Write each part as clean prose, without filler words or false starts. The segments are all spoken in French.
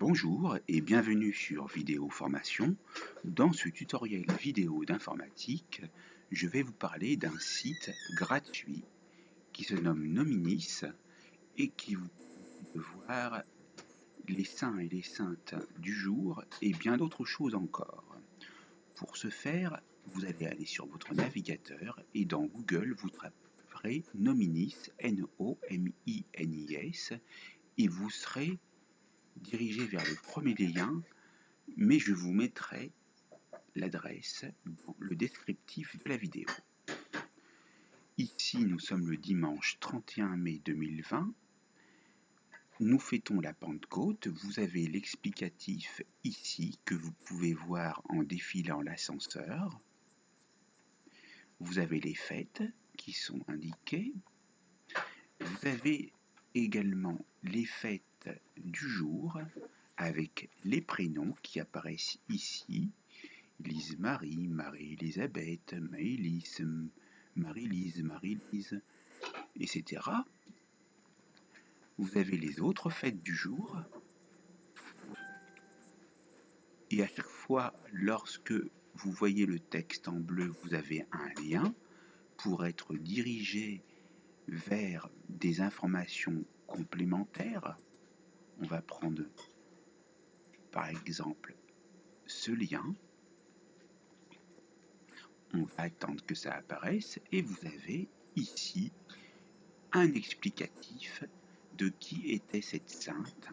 Bonjour et bienvenue sur Vidéo Formation. Dans ce tutoriel vidéo d'informatique, je vais vous parler d'un site gratuit qui se nomme Nominis et qui vous peut voir les saints et les saintes du jour et bien d'autres choses encore. Pour ce faire, vous allez aller sur votre navigateur et dans Google, vous taperez Nominis, N-O-M-I-N-I-S, et vous serez dirigé vers le premier lien, mais je vous mettrai l'adresse dans le descriptif de la vidéo. Ici, nous sommes le dimanche 31 mai 2020. Nous fêtons la Pentecôte. Vous avez l'explicatif ici que vous pouvez voir en défilant l'ascenseur. Vous avez les fêtes qui sont indiquées. Vous avez également les fêtes du jour avec les prénoms qui apparaissent ici. Lise-Marie, Marie-Élisabeth, Maëlys, Marie-Lise, Marie-Lise, etc. Vous avez les autres fêtes du jour. Et à chaque fois, lorsque vous voyez le texte en bleu, vous avez un lien pour être dirigé vers des informations complémentaires. On va prendre par exemple ce lien. On va attendre que ça apparaisse et vous avez ici un explicatif de qui était cette sainte.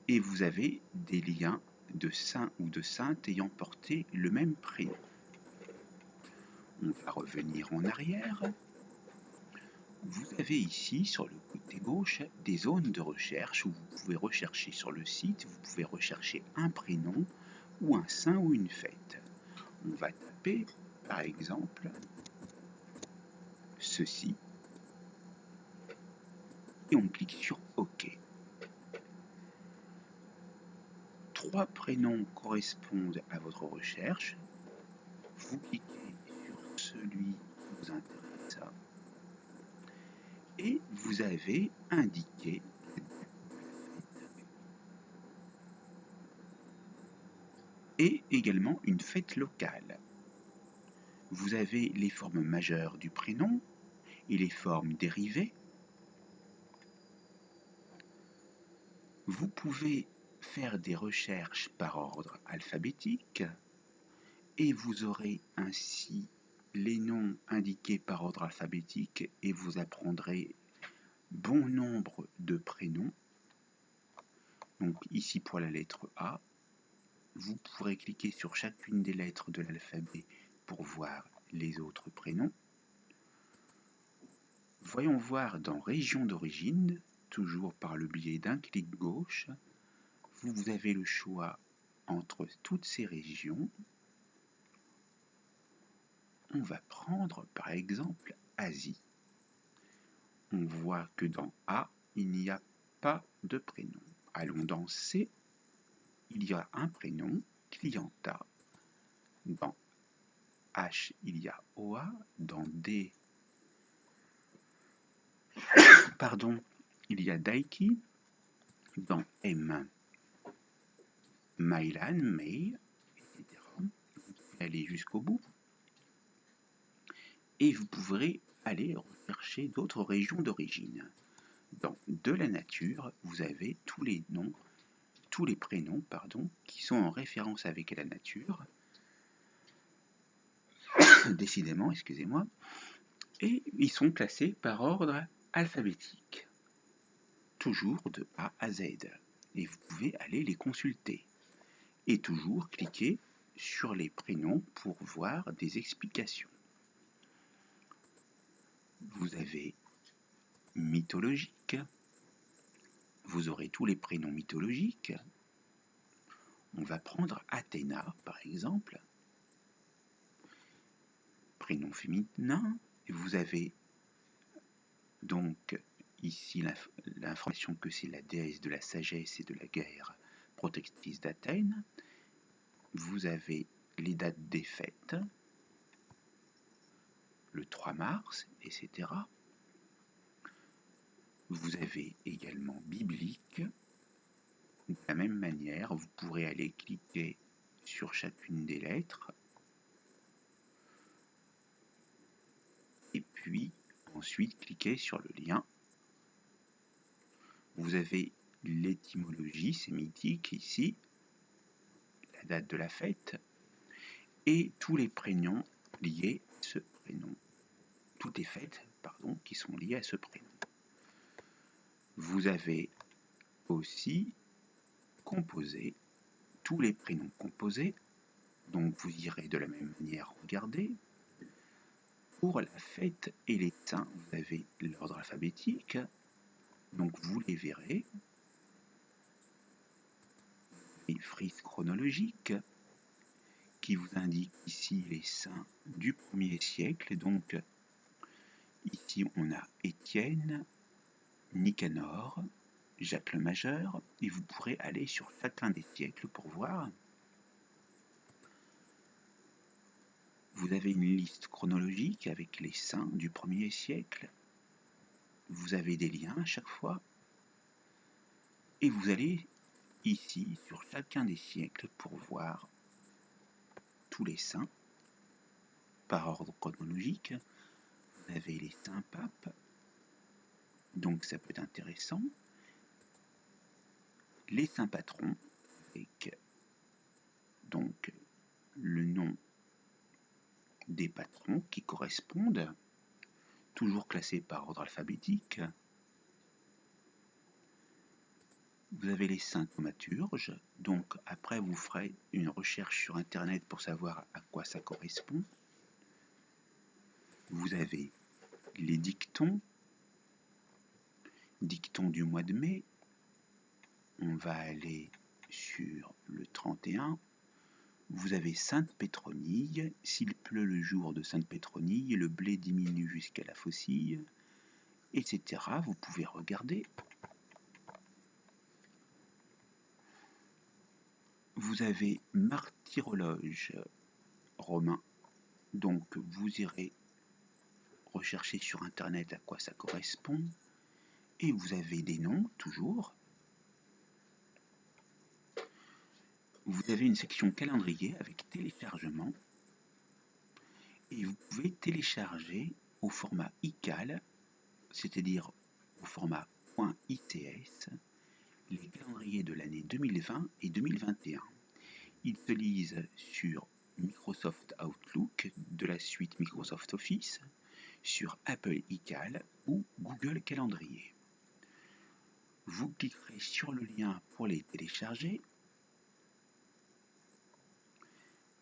Et vous avez des liens de saints ou de saintes ayant porté le même prénom. On va revenir en arrière. Vous avez ici, sur le côté gauche, des zones de recherche où vous pouvez rechercher sur le site, vous pouvez rechercher un prénom ou un saint ou une fête. On va taper, par exemple, ceci, et on clique sur OK. 3 prénoms correspondent à votre recherche. Vous cliquez sur celui qui vous intéresse et vous avez indiqué et également une fête locale. Vous avez les formes majeures du prénom et les formes dérivées. Vous pouvez faire des recherches par ordre alphabétique et vous aurez ainsi les noms indiqués par ordre alphabétique et vous apprendrez bon nombre de prénoms. Donc ici pour la lettre A, vous pourrez cliquer sur chacune des lettres de l'alphabet pour voir les autres prénoms. Voyons voir dans région d'origine, toujours par le biais d'un clic gauche, vous avez le choix entre toutes ces régions. On va prendre par exemple Asie. On voit que dans A, il n'y a pas de prénom. Allons dans C, il y a un prénom, Clienta. Dans H, il y a Oa. Dans D, il y a Daiki. Dans M, Mailan, Mei, etc. Vous pouvez aller jusqu'au bout. Et vous pourrez aller rechercher d'autres régions d'origine. Dans de la nature, vous avez tous les prénoms, qui sont en référence avec la nature. Décidément, excusez-moi. Et ils sont classés par ordre alphabétique. Toujours de A à Z. Et vous pouvez aller les consulter. Et toujours cliquer sur les prénoms pour voir des explications. Vous avez mythologique. Vous aurez tous les prénoms mythologiques. On va prendre Athéna, par exemple. Prénom féminin. Vous avez donc ici l'information que c'est la déesse de la sagesse et de la guerre, protectrice d'Athènes. Vous avez les dates des fêtes, le 3 mars, etc. Vous avez également biblique. De la même manière, vous pourrez aller cliquer sur chacune des lettres et puis ensuite cliquer sur le lien. Vous avez l'étymologie sémitique ici, la date de la fête et tous les prénoms liés à ce prénom. Toutes les fêtes, pardon, qui sont liées à ce prénom. Vous avez aussi composé tous les prénoms composés, donc vous irez de la même manière regarder. Pour la fête et les saints, vous avez l'ordre alphabétique, donc vous les verrez. Les frises chronologiques qui vous indiquent ici les saints du 1er siècle, donc ici on a Étienne, Nicanor, Jacques le Majeur, et vous pourrez aller sur chacun des siècles pour voir. Vous avez une liste chronologique avec les saints du 1er siècle. Vous avez des liens à chaque fois. Et vous allez ici sur chacun des siècles pour voir tous les saints par ordre chronologique. Vous avez les saints papes, donc ça peut être intéressant. Les saints patrons avec donc le nom des patrons qui correspondent, toujours classés par ordre alphabétique. Vous avez les saints thaumaturges, donc après vous ferez une recherche sur internet pour savoir à quoi ça correspond. Vous avez les dictons du mois de mai. On va aller sur le 31. Vous avez Sainte Pétronille, s'il pleut le jour de Sainte Pétronille, le blé diminue jusqu'à la faucille, etc. Vous pouvez regarder. Vous avez martyrologe romain, donc vous irez rechercher sur internet à quoi ça correspond, et vous avez des noms, toujours. Vous avez une section calendrier avec téléchargement, et vous pouvez télécharger au format ICAL, c'est-à-dire au format .its, les calendriers de l'année 2020 et 2021. Ils se lisent sur Microsoft Outlook de la suite Microsoft Office, sur Apple iCal ou Google Calendrier. Vous cliquerez sur le lien pour les télécharger.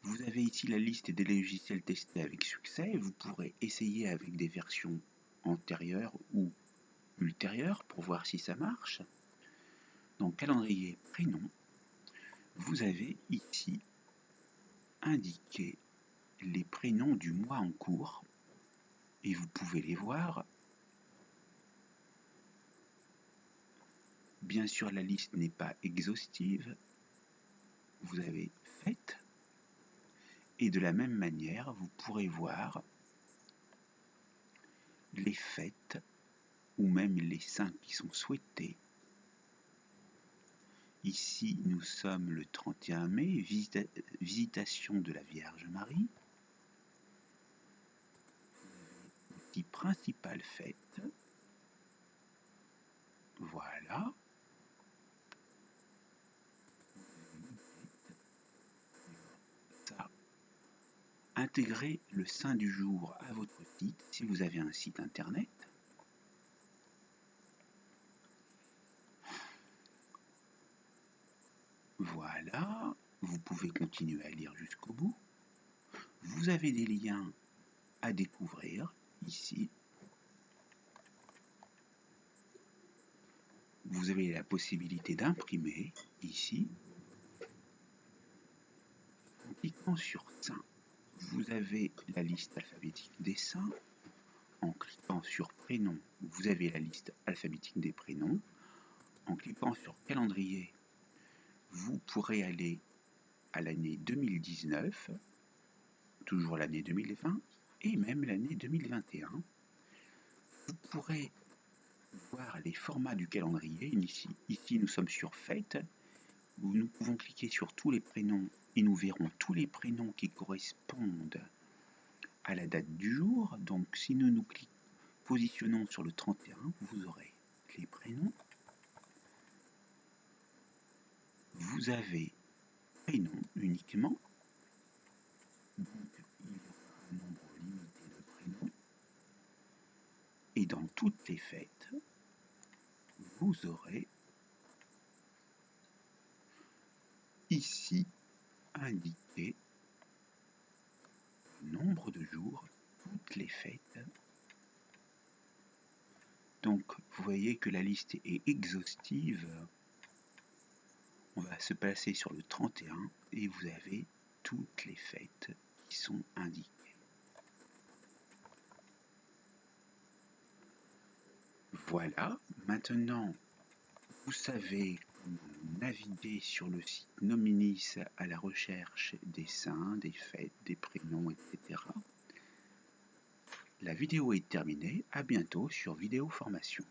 Vous avez ici la liste des logiciels testés avec succès. Vous pourrez essayer avec des versions antérieures ou ultérieures pour voir si ça marche. Dans calendrier prénom, vous avez ici indiqué les prénoms du mois en cours et vous pouvez les voir. Bien sûr, la liste n'est pas exhaustive. Vous avez fête. Et de la même manière, vous pourrez voir les fêtes ou même les saints qui sont souhaités. Ici, nous sommes le 31 mai, visitation de la Vierge Marie. Les principales fêtes. Voilà. Ça. Intégrez le saint du jour à votre site si vous avez un site internet. Voilà, vous pouvez continuer à lire jusqu'au bout. Vous avez des liens à découvrir ici. Vous avez la possibilité d'imprimer ici. En cliquant sur saint, vous avez la liste alphabétique des saints. En cliquant sur prénom, vous avez la liste alphabétique des prénoms. En cliquant sur calendrier, vous pourrez aller à l'année 2019, toujours l'année 2020 et même l'année 2021. Vous pourrez voir les formats du calendrier. Ici nous sommes sur Fête, où nous pouvons cliquer sur tous les prénoms et nous verrons tous les prénoms qui correspondent à la date du jour. Donc si nous nous positionnons sur le 31, vous aurez les prénoms. Vous avez prénom uniquement, donc il y aura un nombre limité de prénoms. Et dans toutes les fêtes, vous aurez ici indiqué le nombre de jours, toutes les fêtes. Donc vous voyez que la liste est exhaustive. On va se placer sur le 31 et vous avez toutes les fêtes qui sont indiquées. Voilà, maintenant vous savez comment naviguer sur le site Nominis à la recherche des saints, des fêtes, des prénoms, etc. La vidéo est terminée, à bientôt sur Vidéo Formation.